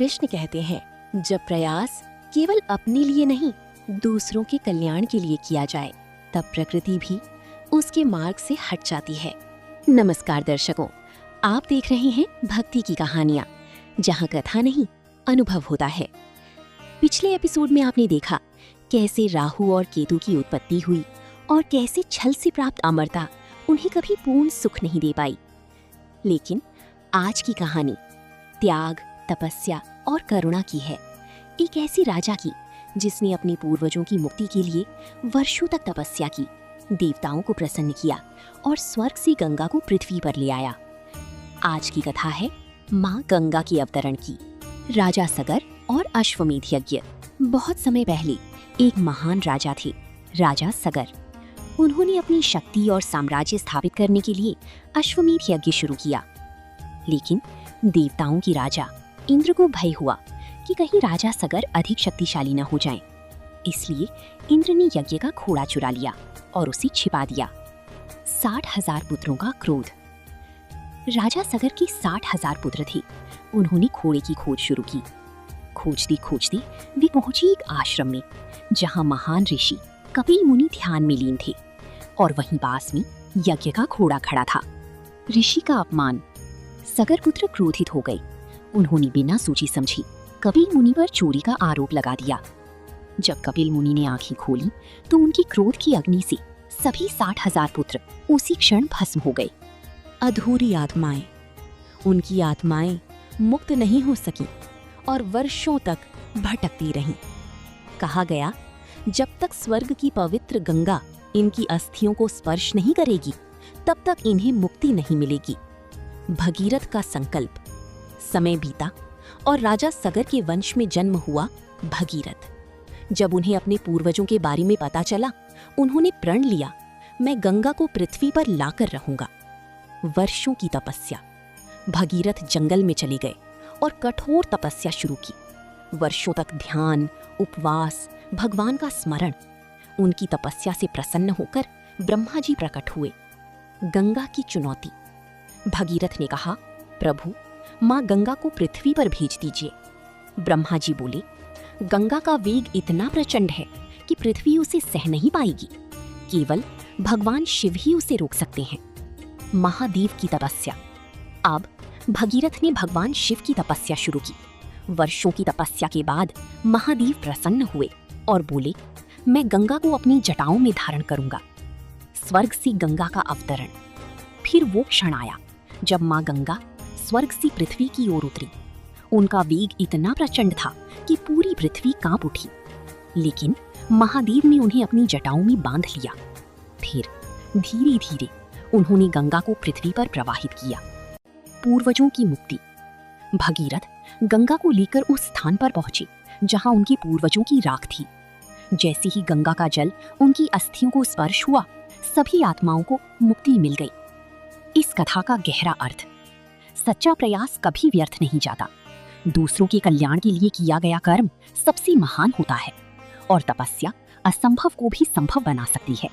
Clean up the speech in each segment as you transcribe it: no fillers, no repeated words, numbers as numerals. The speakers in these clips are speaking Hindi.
कृष्ण कहते हैं, जब प्रयास केवल अपने लिए नहीं, दूसरों के कल्याण के लिए किया जाए, तब प्रकृति भी उसके मार्ग से हट जाती है। नमस्कार दर्शकों, आप देख रहे हैं भक्ति की कहानियां, जहां कथा नहीं, अनुभव होता है। पिछले एपिसोड में आपने देखा कैसे राहु और केतु की उत्पत्ति हुई और कैसे छल से प्राप्त अमरता उन्हें कभी पूर्ण सुख नहीं दे पाई। लेकिन आज की कहानी त्याग, तपस्या और करुणा की है। एक ऐसी राजा की जिसने अपने पूर्वजों की मुक्ति के लिए वर्षों तक तपस्या की, देवताओं को प्रसन्न किया और स्वर्ग से गंगा को पृथ्वी पर ले आया। आज की कथा है माँ गंगा के अवतरण की। राजा सगर और अश्वमेध यज्ञ। बहुत समय पहले एक महान राजा थे, राजा सगर। उन्होंने अपनी शक्ति और साम्राज्य स्थापित करने के लिए अश्वमेध यज्ञ शुरू किया। लेकिन देवताओं की राजा इंद्र को भय हुआ कि कहीं राजा सगर अधिक शक्तिशाली न हो जाएं। इसलिए इंद्र ने यज्ञ का घोड़ा चुरा लिया और उसे छिपा दिया। 60,000 पुत्रों का क्रोध। राजा सगर के 60,000 पुत्र थे। उन्होंने घोड़े की खोज शुरू की। खोजते खोजते वे पहुंचे एक आश्रम में, जहां महान ऋषि कपिल मुनि ध्यान में लीन थे और वहीं पास में यज्ञ का घोड़ा खड़ा था। ऋषि का अपमान। सगर पुत्र क्रोधित हो गए। उन्होंने बिना सोची समझी कपिल मुनि पर चोरी का आरोप लगा दिया। जब कपिल मुनि ने आंखें खोली तो उनकी क्रोध की अग्नि से सभी 60,000 पुत्र उसी क्षण भस्म हो गए। अधूरी आत्माएं। उनकी आत्माएं मुक्त नहीं हो सकी और वर्षों तक भटकती रहीं। कहा गया, जब तक स्वर्ग की पवित्र गंगा इनकी अस्थियों को स्पर्श नहीं करेगी, तब तक इन्हें मुक्ति नहीं मिलेगी। भगीरथ का संकल्प। समय बीता और राजा सगर के वंश में जन्म हुआ भगीरथ। जब उन्हें अपने पूर्वजों के बारे में पता चला, उन्होंने प्रण लिया, मैं गंगा को पृथ्वी पर लाकर रहूंगा। वर्षों की तपस्या। भगीरथ जंगल में चले गए और कठोर तपस्या शुरू की। वर्षों तक ध्यान, उपवास, भगवान का स्मरण। उनकी तपस्या से प्रसन्न होकर ब्रह्मा जी प्रकट हुए। गंगा की चुनौती। भगीरथ ने कहा, प्रभु, माँ गंगा को पृथ्वी पर भेज दीजिए। ब्रह्मा जी बोले, गंगा का वेग इतना प्रचंड है कि पृथ्वी उसे सह नहीं पाएगी। केवल भगवान शिव ही उसे रोक सकते हैं। महादेव की तपस्या। अब भगीरथ ने भगवान शिव की तपस्या शुरू की। वर्षों की तपस्या के बाद महादेव प्रसन्न हुए और बोले, मैं गंगा को अपनी जटाओं में धारण करूंगा। स्वर्ग से गंगा का अवतरण। फिर वो क्षण आया जब माँ गंगा स्वर्ग से पृथ्वी की ओर उतरी। उनका वेग इतना प्रचंड था कि पूरी पृथ्वी कांप उठी। लेकिन महादेव ने उन्हें अपनी जटाओं में बांध लिया। फिर धीरे धीरे उन्होंने गंगा को पृथ्वी पर प्रवाहित किया। पूर्वजों की मुक्ति। भगीरथ गंगा को लेकर उस स्थान पर पहुंचे जहां उनके पूर्वजों की राख थी। जैसे ही गंगा का जल उनकी अस्थियों को स्पर्श हुआ, सभी आत्माओं को मुक्ति मिल गई। इस कथा का गहरा अर्थ। सच्चा प्रयास कभी व्यर्थ नहीं जाता। दूसरों के कल्याण के लिए किया गया कर्म सबसे महान होता है और तपस्या असंभव को भी संभव बना सकती है।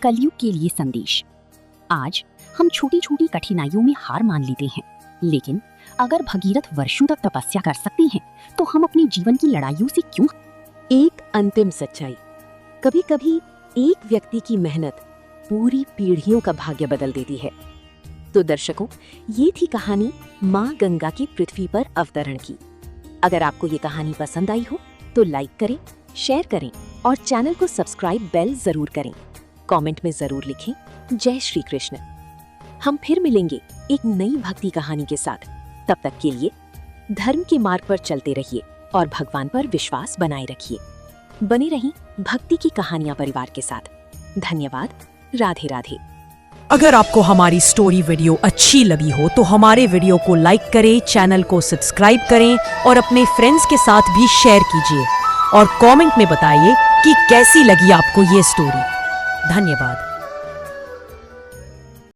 कलयुग के लिए संदेश। आज हम छोटी छोटी कठिनाइयों में हार मान लेते हैं, लेकिन अगर भगीरथ वर्षों तक तपस्या कर सकते हैं, तो हम अपने जीवन की लड़ाइयों से क्यों? एक अंतिम सच्चाई। कभी कभी एक व्यक्ति की मेहनत पूरी पीढ़ियों का भाग्य बदल देती है। तो दर्शकों, ये थी कहानी माँ गंगा की पृथ्वी पर अवतरण की। अगर आपको ये कहानी पसंद आई हो तो लाइक करें, शेयर करें और चैनल को सब्सक्राइब बेल जरूर करें। कमेंट में जरूर लिखें, जय श्री कृष्ण। हम फिर मिलेंगे एक नई भक्ति कहानी के साथ। तब तक के लिए धर्म के मार्ग पर चलते रहिए और भगवान पर विश्वास बनाए रखिए। बने रहिए भक्ति की कहानियां परिवार के साथ। धन्यवाद। राधे राधे। अगर आपको हमारी स्टोरी वीडियो अच्छी लगी हो तो हमारे वीडियो को लाइक करें, चैनल को सब्सक्राइब करें और अपने फ्रेंड्स के साथ भी शेयर कीजिए और कमेंट में बताइए कि कैसी लगी आपको ये स्टोरी। धन्यवाद।